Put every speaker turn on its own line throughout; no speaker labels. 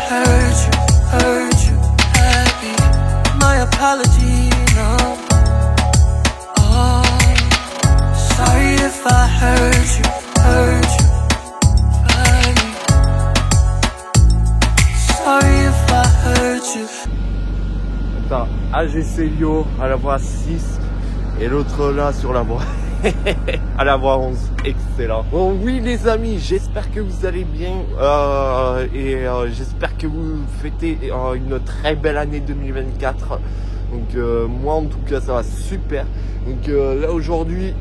hurt you, happy. My apology, no. Oh, sorry if I hurt you, baby. Sorry if I hurt you.
Attends, AGC Lio à la voie 6 et l'autre là sur la voie à la voie 11. Excellent. Bon oui les amis, j'espère que vous allez bien j'espère que vous fêtez une très belle année 2024. Donc moi en tout cas ça va super. Donc là aujourd'hui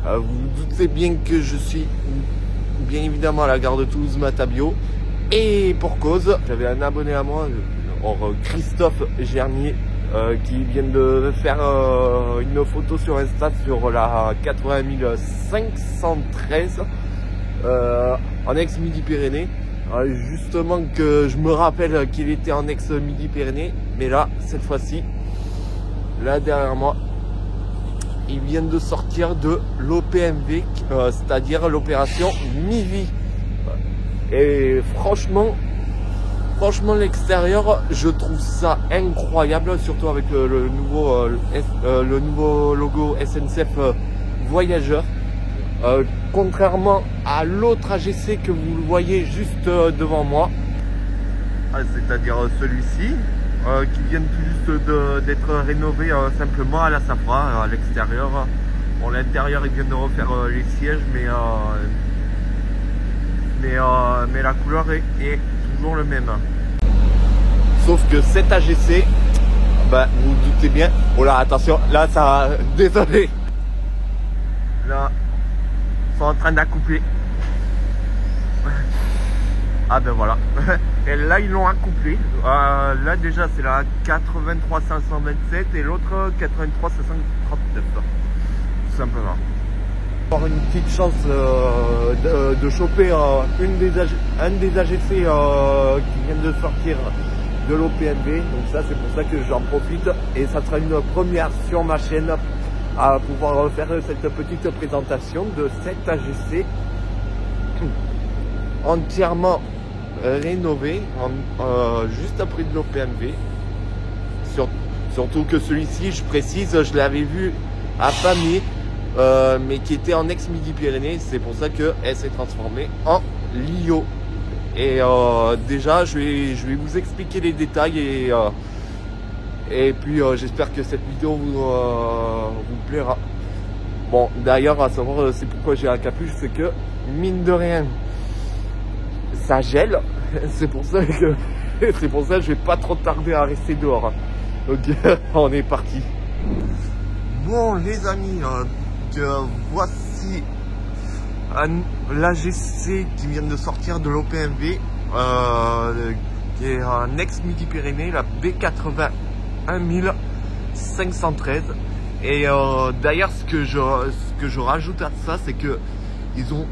vous vous doutez bien que je suis bien évidemment à la gare de Toulouse-Matabio. Et pour cause, j'avais un abonné à moi, Christophe Gernier, qui vient de faire une photo sur Insta sur la 80 513 en ex-Midi-Pyrénées. Justement que je me rappelle qu'il était en ex-Midi-Pyrénées, mais là, cette fois-ci, là derrière moi, il vient de sortir de l'OPMV, c'est-à-dire l'opération Mi-Vie. Et franchement l'extérieur, je trouve ça incroyable, surtout avec le nouveau logo SNCF Voyageur. Contrairement à l'autre AGC que vous voyez juste devant moi, c'est-à-dire celui-ci, qui vient tout juste d'être rénové simplement à la Safra, à l'extérieur. Bon, l'intérieur, ils viennent de refaire les sièges, mais la couleur est toujours le même. Sauf que cet AGC, bah, vous vous doutez bien. Oh là, attention, là ça. Désolé. Là, ils sont en train d'accoupler. Ah ben voilà. Et là ils l'ont accouplé. Là déjà c'est la 83 527 et l'autre 83 539. Tout simplement. Avoir une petite chance de choper un des AGC qui viennent de sortir de l'OPMV. Donc ça c'est pour ça que j'en profite et ça sera une première sur ma chaîne à pouvoir faire cette petite présentation de cet AGC entièrement rénové juste après de l'OPMV. Surtout que celui-ci, je précise, je l'avais vu à Pamiers, mais qui était en ex-Midi-Pyrénées. C'est pour ça qu'elle s'est transformée en Lio. Et déjà, je vais vous expliquer les détails et puis j'espère que cette vidéo vous plaira. Bon, d'ailleurs, à savoir, c'est pourquoi j'ai un capuche, c'est que mine de rien, ça gèle. C'est pour ça que je vais pas trop tarder à rester dehors. Donc on est parti. Bon les amis, voici l'AGC qui vient de sortir de l'OPMV, qui est un ex-Midi-Pyrénées, la B81 513. Et d'ailleurs ce que je rajoute à ça, c'est que ils ont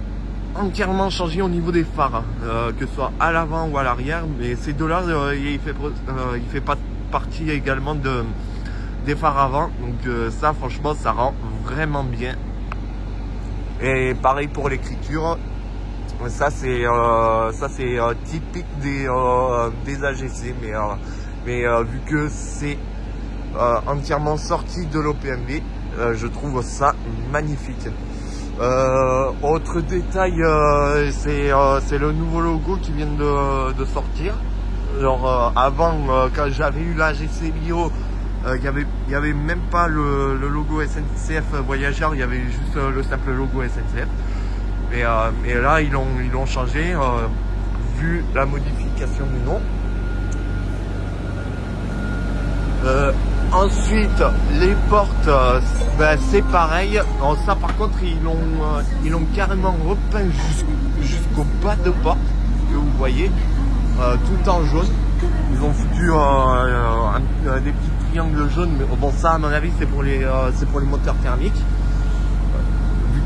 entièrement changé au niveau des phares, que ce soit à l'avant ou à l'arrière, mais ces deux-là, il fait pas partie également des phares avant, donc ça franchement ça rend vraiment bien. Et pareil pour l'écriture, ça c'est typique des AGC, mais vu que c'est entièrement sorti de l'OPMV, je trouve ça magnifique. Autre détail, c'est le nouveau logo qui vient de sortir. Genre avant, quand j'avais eu la AGC Lio, il y avait même pas le logo SNCF Voyageur, il y avait juste le simple logo SNCF. Et là ils l'ont changé vu la modification du nom. Ensuite, les portes, ben, c'est pareil. Alors, ça, par contre, ils l'ont carrément repeint jusqu'au bas de porte, que vous voyez, tout en jaune. Ils ont foutu des petits triangles jaunes, mais bon, ça, à mon avis, c'est pour les moteurs thermiques. Vu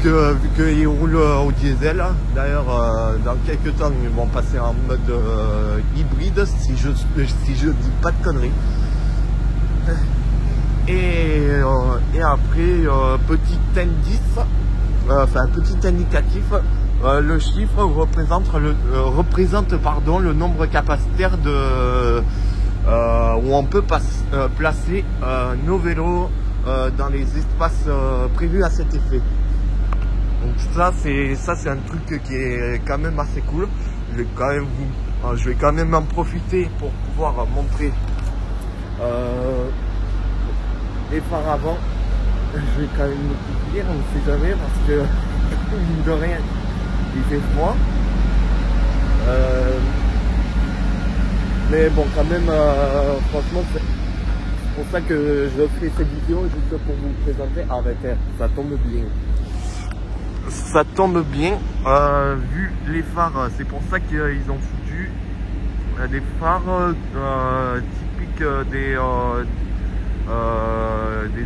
qu'ils roulent au diesel. D'ailleurs, dans quelques temps, ils vont passer en mode hybride, si je dis pas de conneries. Et après, petit indice, enfin petit indicatif, Le chiffre représente le nombre capacitaire où on peut placer nos vélos dans les espaces prévus à cet effet. Donc ça c'est un truc qui est quand même assez cool. Je vais quand même en profiter pour pouvoir montrer les phares avant. Je vais quand même me dire, on ne sait jamais, parce que mine de rien il fait froid. Mais bon, quand même, franchement, c'est pour ça que je fais cette vidéo, juste pour vous présenter. Ah ben tiens, ça tombe bien. Ça tombe bien, vu les phares. C'est pour ça qu'ils ont foutu des phares typiques des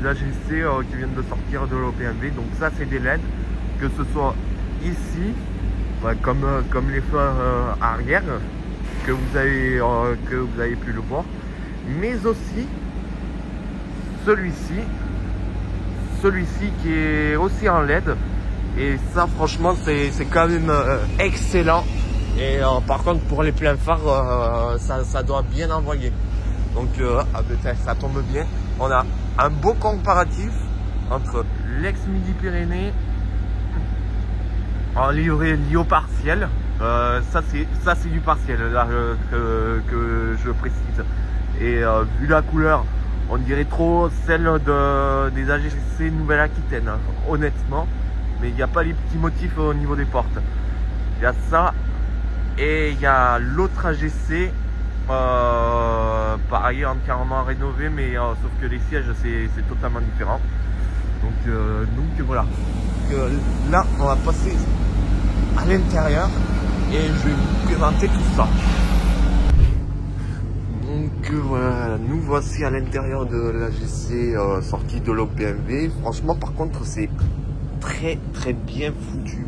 AGC qui viennent de sortir de l'OPMV. Donc ça, c'est des LED, que ce soit ici, comme les phares arrière, que vous avez pu le voir, mais aussi celui-ci qui est aussi en LED. Et ça, franchement, c'est quand même excellent. Et par contre, pour les pleins phares, ça doit bien envoyer. Donc ça tombe bien. On a un beau comparatif entre l'ex-Midi-Pyrénées en livrée Lio partiel. Ça c'est du partiel là, que je précise. Et vu la couleur, on dirait trop celle des AGC Nouvelle-Aquitaine, honnêtement. Mais il n'y a pas les petits motifs au niveau des portes. Il y a ça et il y a l'autre AGC, pareil, entièrement rénové, mais sauf que les sièges c'est totalement différent. Donc voilà. Là on va passer à l'intérieur et je vais vous présenter tout ça. Donc voilà, nous voici à l'intérieur de l'AGC sortie de l'OPMV. Franchement, par contre, c'est très bien foutu.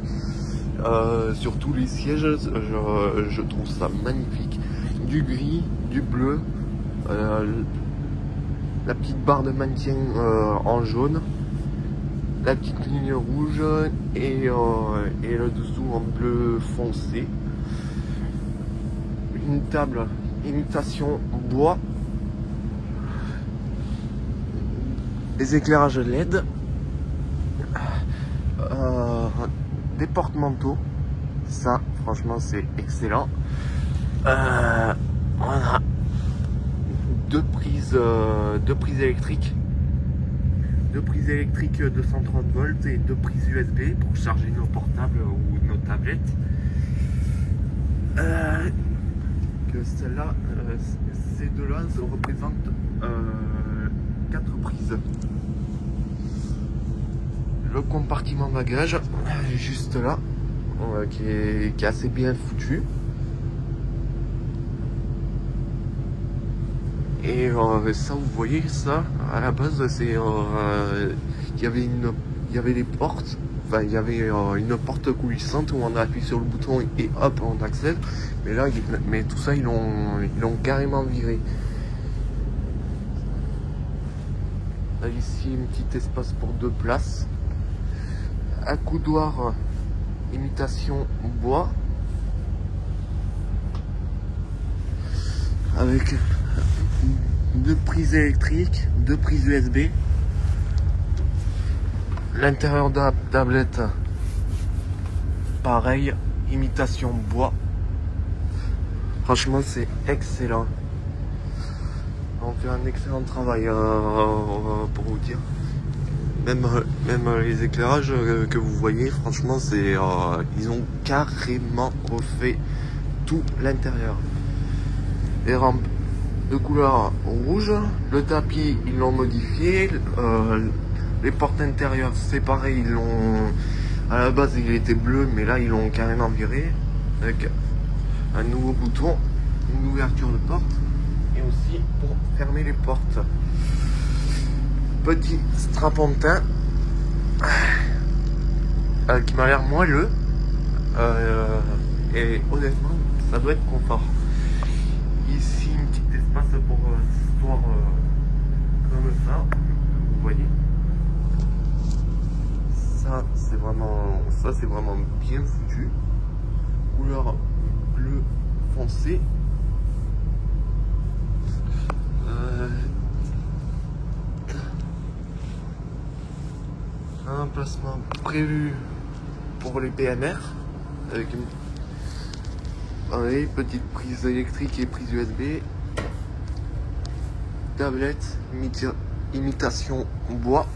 Surtout les sièges, je trouve ça magnifique. Du gris, du bleu, la petite barre de maintien en jaune, la petite ligne rouge et le dessous en bleu foncé. Une table imitation bois, des éclairages LED, des porte-manteaux. Ça, franchement, c'est excellent. On a deux prises électriques. Deux prises électriques 230 volts et deux prises USB pour charger nos portables ou nos tablettes. Que celle-là, ces deux-là représentent 4 prises. Le compartiment bagage, juste là, qui est assez bien foutu. Et ça, vous voyez, ça, à la base, c'est il y avait des portes, enfin, il y avait une porte coulissante où on appuie sur le bouton et hop, on accède. Mais là, tout ça, ils l'ont carrément viré. Là, ici, un petit espace pour 2 places. Accoudoir imitation bois. Avec 2 prises électriques, 2 prises USB. L'intérieur de la tablette, pareil, imitation bois. Franchement, c'est excellent. On fait un excellent travail pour vous dire. Même les éclairages que vous voyez, franchement, ils ont carrément refait tout l'intérieur. Les rampes de couleur rouge, le tapis ils l'ont modifié, les portes intérieures c'est pareil, à la base il était bleu mais là ils l'ont carrément viré avec un nouveau bouton, une ouverture de porte et aussi pour fermer les portes. Petit strapontin qui m'a l'air moelleux et honnêtement ça doit être confort. Ici un petit espace pour s'asseoir comme ça, vous voyez. Ça c'est vraiment bien foutu. Couleur bleu foncé. Un emplacement prévu pour les PMR avec une petite prise électrique et prise USB. Tablette imitation bois.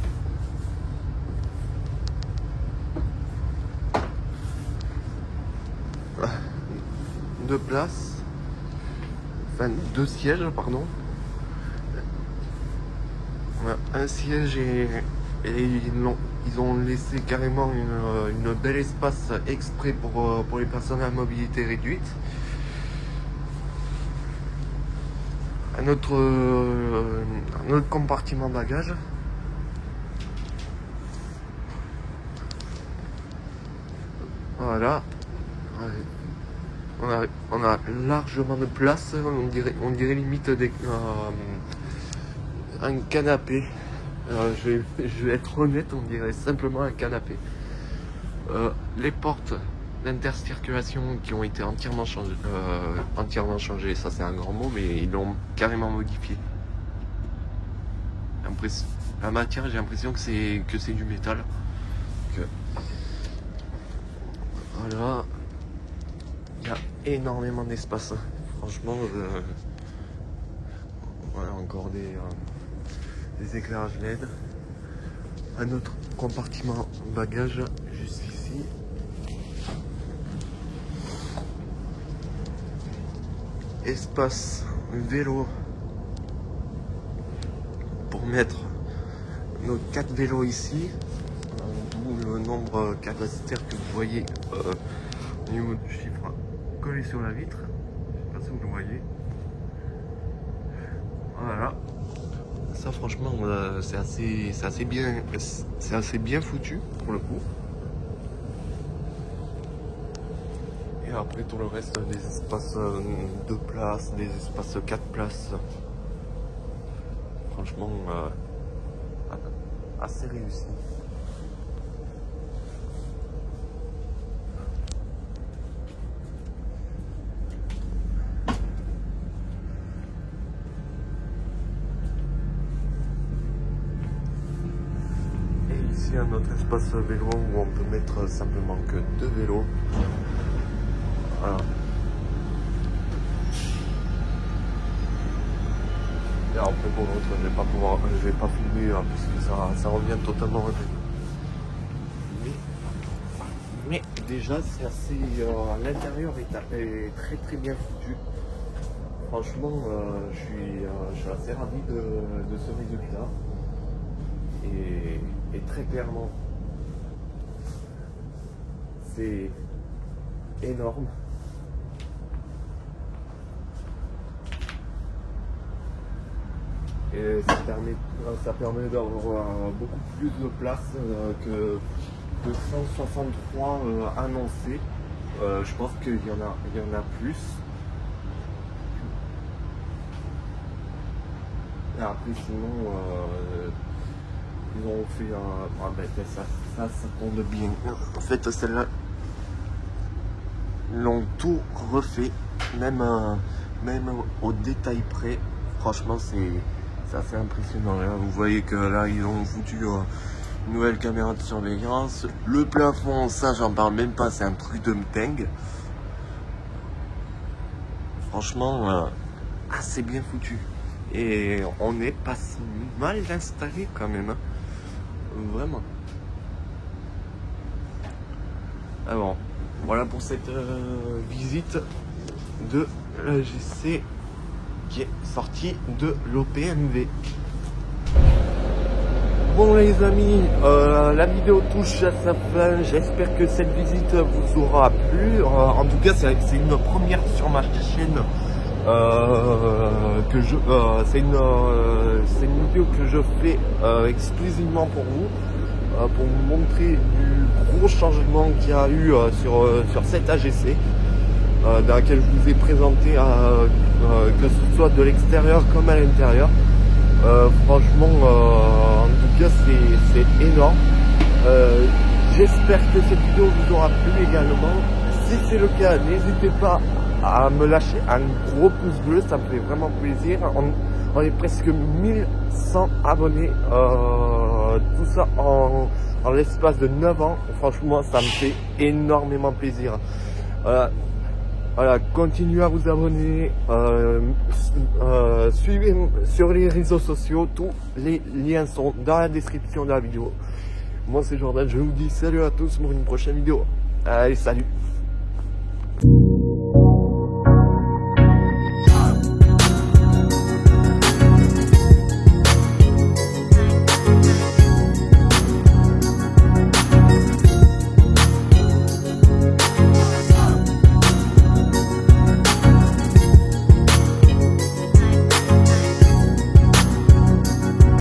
Deux places, enfin deux sièges, pardon. Un siège et ils ont laissé carrément une belle espace exprès pour les personnes à mobilité réduite. Un autre compartiment bagage. Voilà. On a largement de place, on dirait limite un canapé. Je vais être honnête, on dirait simplement un canapé. Les portes d'intercirculation qui ont été entièrement changées, ça c'est un grand mot, mais ils l'ont carrément modifié. La matière, j'ai l'impression que c'est du métal. Voilà. Il y a énormément d'espace. Franchement, voilà, encore des éclairages LED. Un autre compartiment bagage juste ici. Espace vélo pour mettre nos 4 vélos ici. D'où le nombre capacitaire que vous voyez au niveau du chiffre collé sur la vitre. Je sais pas si vous le voyez. Voilà. Ça franchement c'est assez bien foutu pour le coup. Et après tout le reste, des espaces 2 places, des espaces 4 places. Franchement assez réussi. Ici un autre espace vélo où on peut mettre simplement que 2 vélos. Voilà. Et après pour l'autre, je vais pas filmer puisque ça revient totalement au début. Mais déjà c'est assez. L'intérieur est très très bien foutu. Franchement, je suis assez ravi de ce résultat. Et très clairement, c'est énorme. Et ça permet d'avoir beaucoup plus de place que 163 annoncés. Je pense qu'il y en a plus. Et après sinon ils ont fait ça tombe bien. En fait celle-là l'ont tout refait, même au détail près. Franchement c'est assez impressionnant. Là, vous voyez que là ils ont foutu une nouvelle caméra de surveillance. Le plafond, ça j'en parle même pas, c'est un truc de dingue. Franchement assez bien foutu. Et on n'est pas si mal installé quand même, hein. Vraiment. Alors, voilà pour cette visite de l'AGC qui est sortie de l'OPMV. Bon les amis, la vidéo touche à sa fin. J'espère que cette visite vous aura plu. En tout cas, c'est une première sur ma chaîne. C'est une vidéo que je fais exclusivement pour vous montrer du gros changement qu'il y a eu sur cette AGC, dans laquelle je vous ai présenté que ce soit de l'extérieur comme à l'intérieur. Franchement, en tout cas c'est énorme. J'espère que cette vidéo vous aura plu également. Si c'est le cas, n'hésitez pas à me lâcher un gros pouce bleu, ça me fait vraiment plaisir. On est presque 1100 abonnés, tout ça en l'espace de 9 ans. Franchement, ça me fait énormément plaisir. Voilà, continuez à vous abonner, suivez sur les réseaux sociaux, tous les liens sont dans la description de la vidéo. Moi c'est Jordan, je vous dis salut à tous pour une prochaine vidéo. Allez, salut!